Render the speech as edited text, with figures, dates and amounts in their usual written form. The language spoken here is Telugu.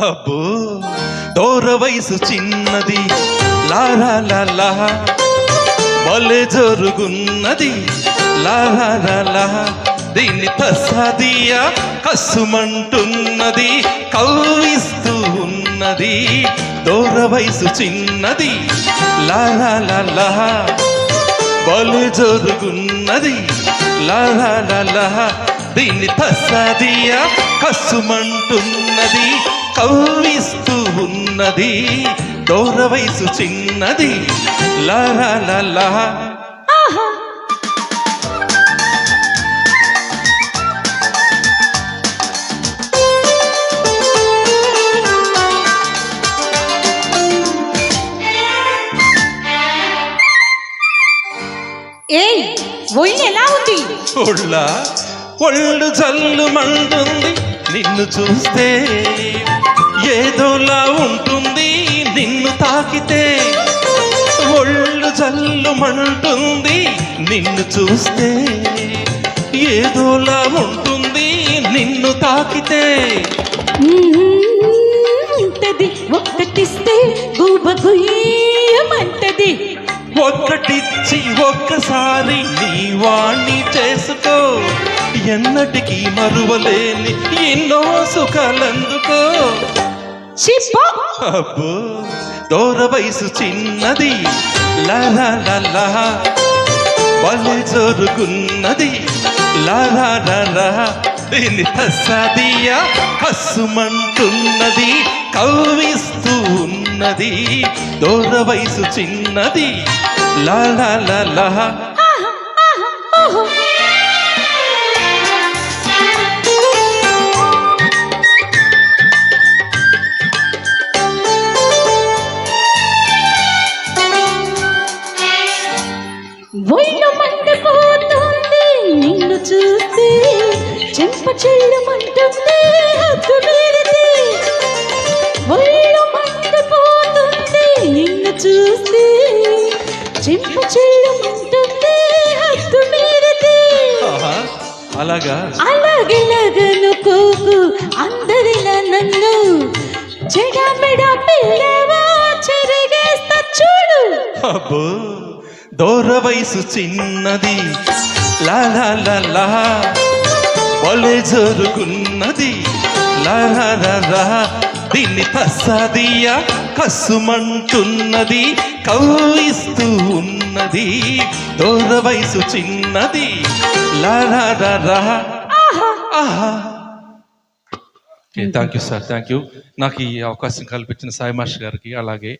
అబ్బో దూర వయసు చిన్నది లాలా లాలా భలే జరుగున్నది లాలా లాలా దీన్ని తస్సాదియా కసుమంటున్నది కవ్విస్తూ ఉన్నది దూర వయసు చిన్నది లాలా లాలా భలే జరుగున్నది లాలా లాలా దీన్ని తస్సాదియా కసుమంటున్నది కవ్విస్తూ ఉన్నది దూర వయసు చిన్నది లాలా లాలా. ఏయ్ ఒళ్ళు ఎలా ఉంది? ఒళ్ళు జల్లు మంటుంది నిన్ను చూస్తే ఏదోలా ఉంటుంది నిన్ను తాకితే ఒళ్ళు జల్లు మంటుంది నిన్ను చూస్తే ఏదోలా ఉంటుంది నిన్ను తాకితే ఉంటది ఒక్కటిస్తే గుబగుయ్యమంటది ఒక్కటిచ్చి ఒక్కసారి నీ వాణ్ణి చేసుకో ఎన్నటికీ మరువలేని ఎన్నో సుఖాలందుకో. అబ్బో దూర వయసు చిన్నది లాలా లాలా భలే జరుగున్నది లాలా లాలా దీన్ని తస్సాదియా కసుమంటున్నది కవ్విస్తూ ఉన్నది దూర వయసు చిన్నది లాలా లాలా. ఒళ్ళు మండిపోతుంది నిన్ను చూస్తే చెంప చెల్లమంటుంది హద్దు మీరితే ఒళ్ళు మండిపోతుంది నిన్ను చూస్తే చెంప చెల్లమంటుంది హద్దు మీరితే అలాగా అలాగెలాగనుకోకు అందరిలా నన్ను చెడమెడా పిల్లవా చెరిగేస్తా చూడు. అబ్బో దూర వయసు చిన్నది లాలా లాలా భలే జరుగున్నది లాలా లాలా దీన్ని తస్సాదియా కసుమంటున్నది కవ్విస్తూ ఉన్నది దూర వయసు చిన్నది లాలా లాలా. Thank you sir, thank you. నాకు ఈ అవకాశం కల్పించిన సాయి మాస్టర్ గారికి అలాగే